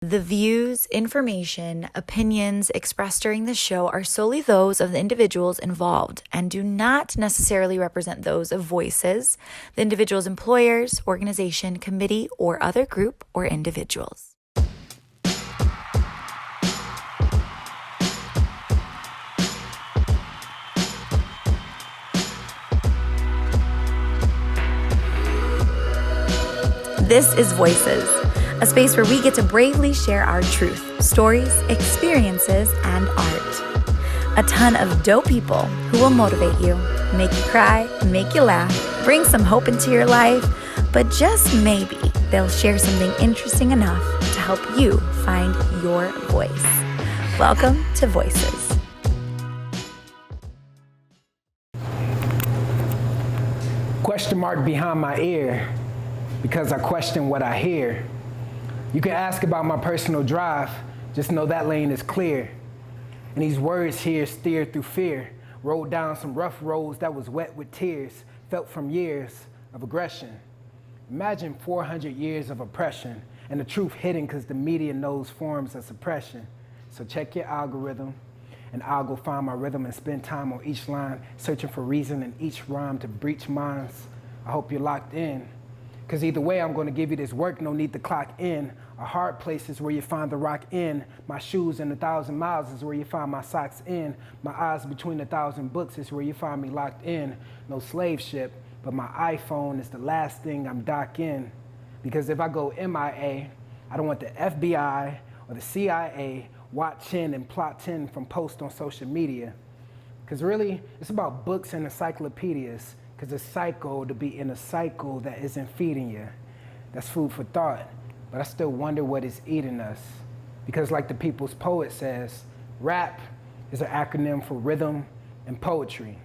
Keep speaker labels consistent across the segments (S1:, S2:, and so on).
S1: The views, information, opinions expressed during the show are solely those of the individuals involved and do not necessarily represent those of Voices, the individual's employers, organization, committee, or other group or individuals. This is Voices, a space where we get to bravely share our truth, stories, experiences, and art. A ton of dope people who will motivate you, make you cry, make you laugh, bring some hope into your life, but just maybe they'll share something interesting enough to help you find your voice. Welcome to Voices.
S2: Question mark behind my ear, because I question what I hear. You can ask about my personal drive, just know that lane is clear. And these words here steered through fear, rolled down some rough roads that was wet with tears, felt from years of aggression. Imagine 400 years of oppression, and the truth hidden because the media knows forms of suppression. So check your algorithm, and I'll go find my rhythm and spend time on each line, searching for reason in each rhyme to breach minds. I hope you're locked in. Because either way, I'm going to give you this work, no need to clock in. A hard place is where you find the rock in. My shoes in 1,000 miles is where you find my socks in. My eyes between 1,000 books is where you find me locked in. No slave ship, but my iPhone is the last thing I'm docked in. Because if I go MIA, I don't want the FBI or the CIA watching and plotting from posts on social media. Because really, it's about books and encyclopedias. Because it's psycho to be in a cycle that isn't feeding you. That's food for thought. But I still wonder what is eating us. Because like the people's poet says, rap is an acronym for rhythm and poetry.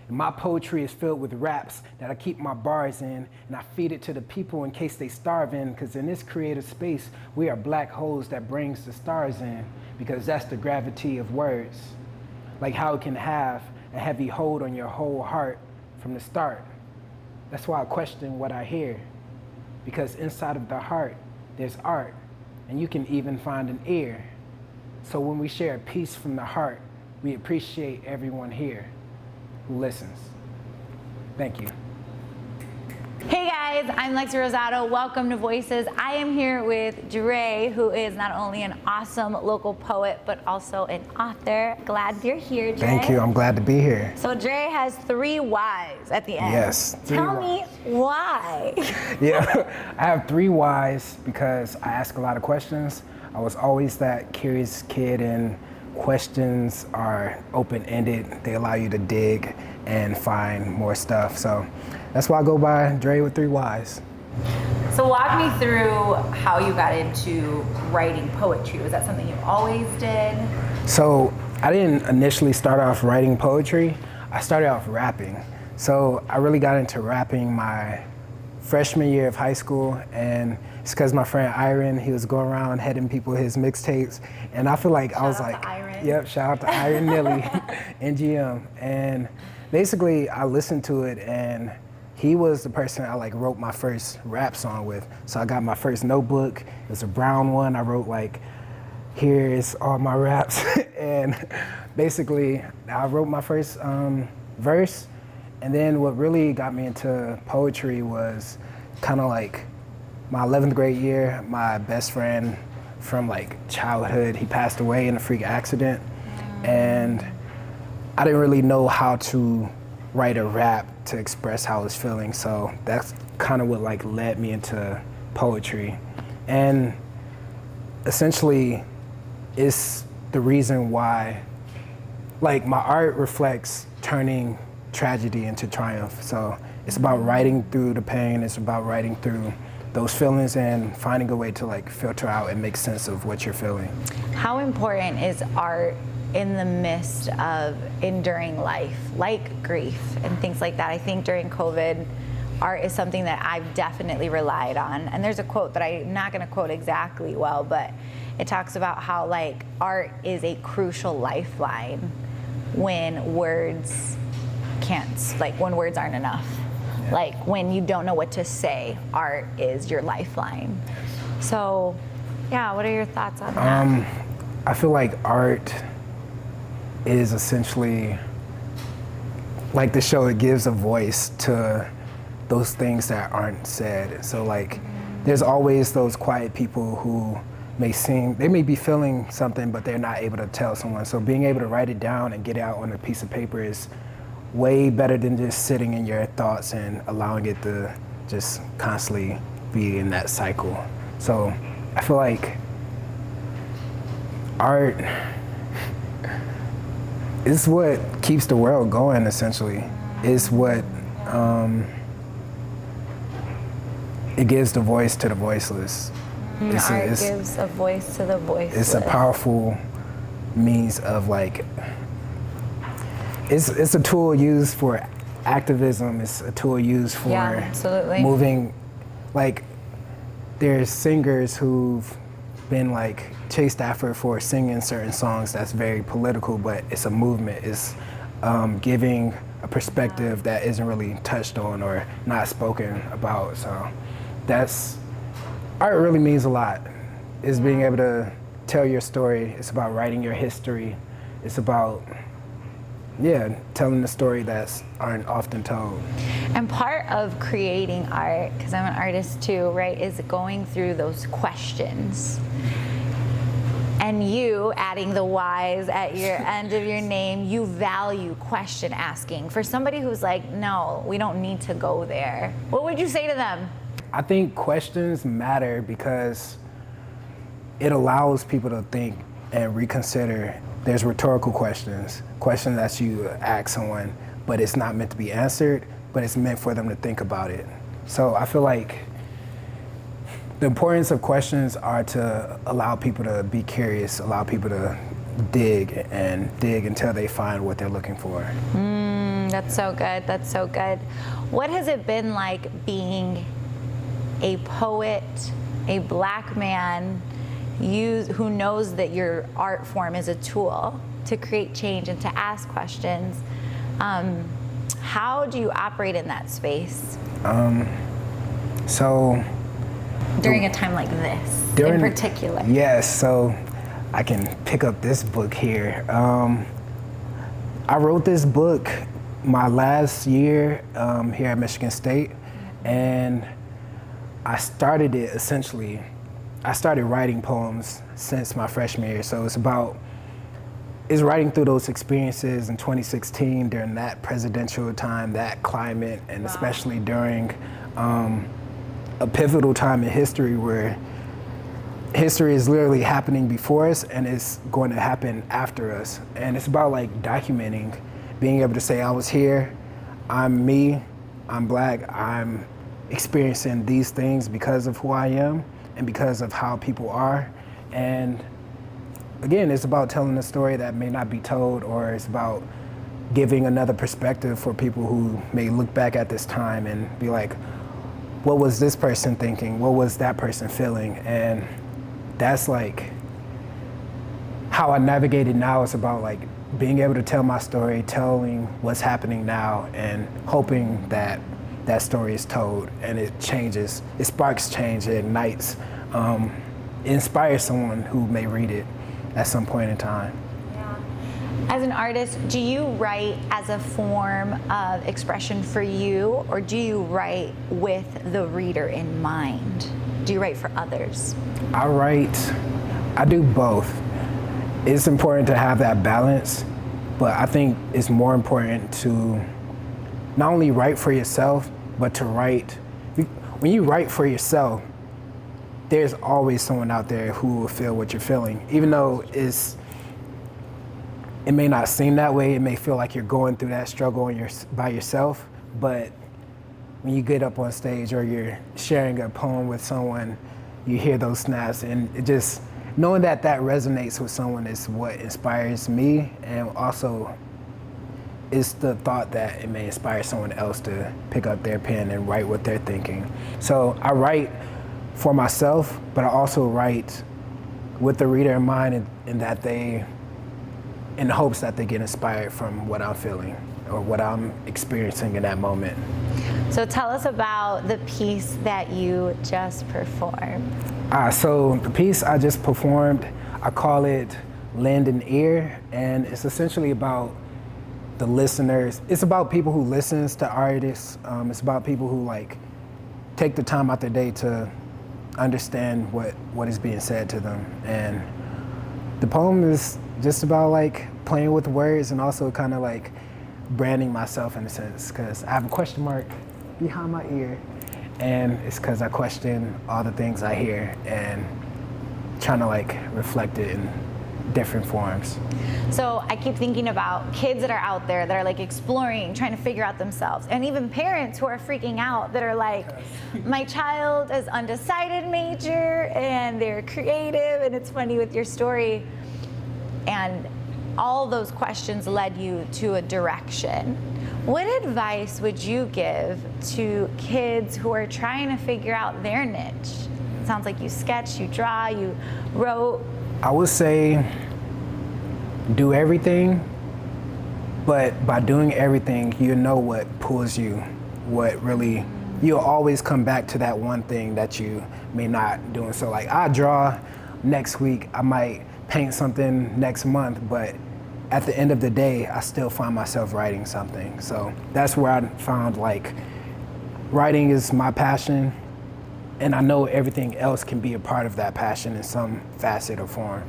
S2: And my poetry is filled with raps that I keep my bars in, and I feed it to the people in case they starve in, because in this creative space, we are black holes that brings the stars in, because that's the gravity of words. Like how it can have a heavy hold on your whole heart from the start. That's why I question what I hear. Because inside of the heart, there's art, and you can even find an ear. So when we share a piece from the heart, we appreciate everyone here who listens. Thank you.
S1: Hey guys, I'm Rosado. Welcome to Voices. I am here with Dreyyy, who is not only an awesome local poet, but also an author. Glad you're here, Dreyyy.
S2: Thank you, I'm glad to be here.
S1: So Dreyyy has 3 whys at the end.
S2: Yes.
S1: Tell me why.
S2: Yeah, I have 3 whys because I ask a lot of questions. I was always that curious kid, and questions are open-ended. They allow you to dig and find more stuff. So that's why I go by Dreyyy with 3 whys.
S1: So walk me through how you got into writing poetry. Was that something you always did?
S2: So I didn't initially start off writing poetry. I started off rapping. So I really got into rapping my freshman year of high school, and it's because my friend Iron, he was going around heading people his mixtapes, and I feel like I was like, yep, shout out to Iron Nilly, NGM, and basically I listened to it, and he was the person I wrote my first rap song with. So I got my first notebook. It was a brown one. I wrote here's all my raps, and basically I wrote my first verse. And then what really got me into poetry was kind of my 11th grade year. My best friend from childhood, he passed away in a freak accident. And I didn't really know how to write a rap to express how I was feeling. So that's kind of what led me into poetry. And essentially it's the reason why my art reflects turning tragedy into triumph. So it's about writing through the pain. It's about writing through those feelings and finding a way to filter out and make sense of what you're feeling.
S1: How important is art in the midst of enduring life, like grief and things like that? I think during COVID, art is something that I've definitely relied on. And there's a quote that I'm not gonna quote exactly well, but it talks about how art is a crucial lifeline when words can't, when words aren't enough. When you don't know what to say, art is your lifeline. So Yeah, what are your thoughts on that?
S2: I feel like art is essentially like the show. It gives a voice to those things that aren't said. So like, there's always those quiet people who they may be feeling something, but they're not able to tell someone. So being able to write it down and get it out on a piece of paper is way better than just sitting in your thoughts and allowing it to just constantly be in that cycle. So I feel like art is what keeps the world going, essentially. It's what it gives the voice to the voiceless.
S1: Art gives a voice to the voiceless.
S2: It's a powerful means of like, it's a tool used for activism. It's a tool used for moving. Like, there's singers who've been like chased after for singing certain songs that's very political, but it's a movement. It's giving a perspective that isn't really touched on or not spoken about. So art really means a lot. It's being able to tell your story. It's about writing your history. It's about, telling the story that aren't often told.
S1: And part of creating art, because I'm an artist too, right, is going through those questions. And you, adding the Y's at your end of your name, you value question asking. For somebody who's like, no, we don't need to go there, what would you say to them?
S2: I think questions matter because it allows people to think and reconsider. There's rhetorical questions that you ask someone, but it's not meant to be answered, but it's meant for them to think about it. So I feel like the importance of questions are to allow people to be curious, allow people to dig until they find what they're looking for.
S1: That's so good, that's so good. What has it been like being a poet, a Black man, who knows that your art form is a tool to create change and to ask questions? How do you operate in that space? During a time like this, in particular.
S2: Yes, so I can pick up this book here. I wrote this book my last year here at Michigan State, and I started writing poems since my freshman year. So it's writing through those experiences in 2016 during that presidential time, that climate, and especially during a pivotal time in history where history is literally happening before us and it's going to happen after us. And it's about like documenting, being able to say, I was here, I'm me, I'm Black, I'm experiencing these things because of who I am and because of how people are. And again, it's about telling a story that may not be told, or it's about giving another perspective for people who may look back at this time and be like, what was this person thinking? What was that person feeling? And that's like how I navigate it now. It's about like being able to tell my story, telling what's happening now, and hoping that that story is told and it changes, it sparks change, it ignites, it inspires someone who may read it at some point in time.
S1: Yeah. As an artist, do you write as a form of expression for you, or do you write with the reader in mind? Do you write for others?
S2: I do both. It's important to have that balance, but I think it's more important to not only write for yourself, but to write. When you write for yourself, there's always someone out there who will feel what you're feeling. Even though it may not seem that way, it may feel like you're going through that struggle by yourself, but when you get up on stage or you're sharing a poem with someone, you hear those snaps, and it just, knowing that that resonates with someone is what inspires me, and also is the thought that it may inspire someone else to pick up their pen and write what they're thinking. So I write for myself, but I also write with the reader in mind, in the hopes that they get inspired from what I'm feeling or what I'm experiencing in that moment.
S1: So tell us about the piece that you just performed.
S2: So the piece I just performed, I call it Lend an Ear, and it's essentially about the listeners. It's about people who listens to artists. It's about people who like take the time out their day to understand what is being said to them. And the poem is just about like playing with words and also kind of like branding myself in a sense, because I have a question mark behind my ear, and it's because I question all the things I hear and trying to like reflect it in different forms.
S1: So I keep thinking about kids that are out there that are like exploring, trying to figure out themselves, and even parents who are freaking out that are like, my child is undecided major and they're creative, and it's funny with your story. And all those questions led you to a direction. What advice would you give to kids who are trying to figure out their niche? It sounds like you sketch, you draw, you wrote.
S2: I would say do everything, but by doing everything, you know what pulls you, what really, you'll always come back to that one thing that you may not do. So like I draw next week, I might paint something next month, but at the end of the day, I still find myself writing something. So that's where I found like writing is my passion, and I know everything else can be a part of that passion in some facet or form.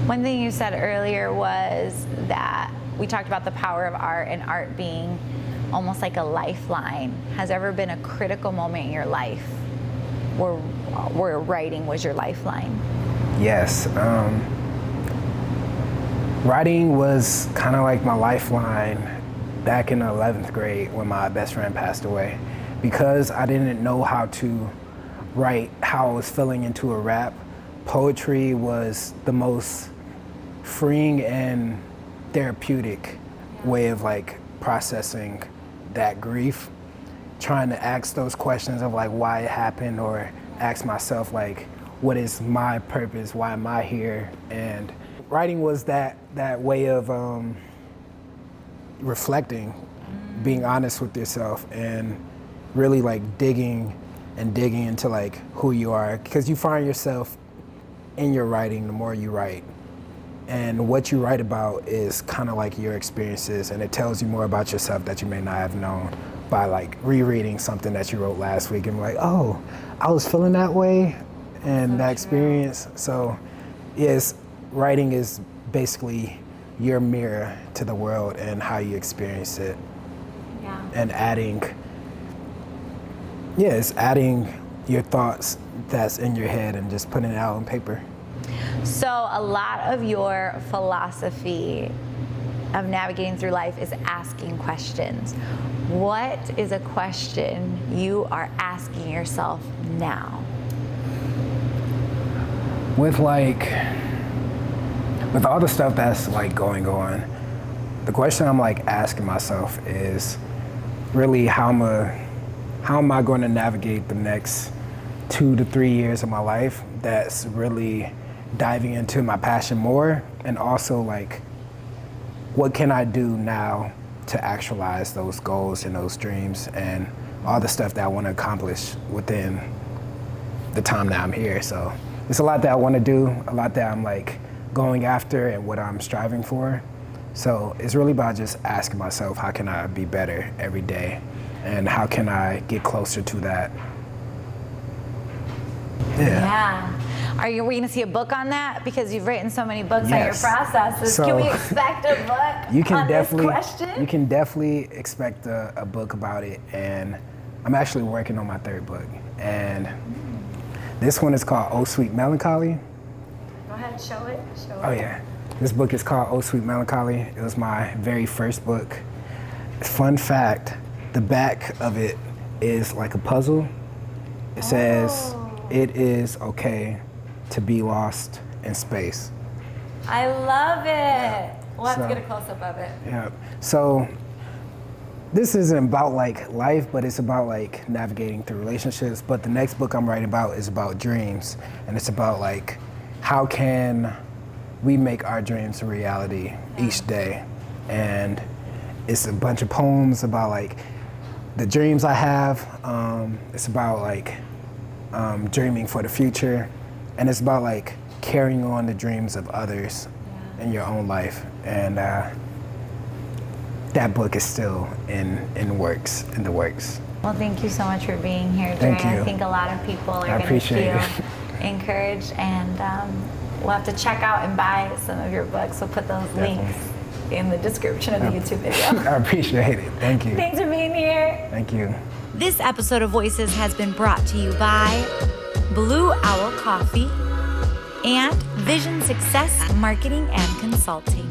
S1: One thing you said earlier was that we talked about the power of art and art being almost like a lifeline. Has there ever been a critical moment in your life where writing was your lifeline?
S2: Yes. Writing was kind of like my lifeline back in the 11th grade when my best friend passed away. Because I didn't know how to write how I was feeling into a rap, poetry was the most freeing and therapeutic way of like processing that grief, trying to ask those questions of like why it happened, or ask myself like, what is my purpose? Why am I here? And writing was that way of reflecting, being honest with yourself, and really like digging into like who you are, because you find yourself in your writing the more you write. And what you write about is kind of like your experiences, and it tells you more about yourself that you may not have known by like rereading something that you wrote last week and like, oh, I was feeling that way and that experience. So yes, writing is basically your mirror to the world and how you experience it.
S1: Yeah.
S2: And adding your thoughts that's in your head and just putting it out on paper.
S1: So a lot of your philosophy of navigating through life is asking questions. What is a question you are asking yourself now?
S2: With all the stuff that's like going on, the question I'm like asking myself is really how am I going to navigate the next 2 to 3 years of my life that's really diving into my passion more, and also like what can I do now to actualize those goals and those dreams and all the stuff that I want to accomplish within the time that I'm here. So there's a lot that I want to do, a lot that I'm like going after and what I'm striving for. So it's really about just asking myself, how can I be better every day, and how can I get closer to that?
S1: Yeah. We going to see a book on that? Because you've written so many books on your
S2: Yes.
S1: processes.
S2: So,
S1: can we expect a book on this question?
S2: You can definitely expect a book about it, and I'm actually working on my 3rd book. And this one is called Oh Sweet Melancholy.
S1: Go ahead, show it.
S2: Oh yeah. This book is called Oh Sweet Melancholy. It was my very first book. Fun fact, the back of it is like a puzzle. It says, "It is okay to be lost in space."
S1: I love it. We'll have to
S2: So-
S1: get a close-up of it.
S2: Yeah. So this isn't about like life, but it's about like navigating through relationships. But the next book I'm writing about is about dreams, and it's about like how can we make our dreams a reality each day. And it's a bunch of poems about like the dreams I have. It's about like dreaming for the future, and it's about like carrying on the dreams of others in your own life. And that book is still in the works.
S1: Well, thank you so much for being here, Dreyyy.
S2: Thank you.
S1: I think a lot of people are going to feel encouraged, and we'll have to check out and buy some of your books. We'll put those links in the description of the YouTube video.
S2: I appreciate it. Thank you.
S1: Thanks for being here.
S2: Thank you.
S1: This episode of Voices has been brought to you by Blue Owl Coffee and Vision Success Marketing and Consulting.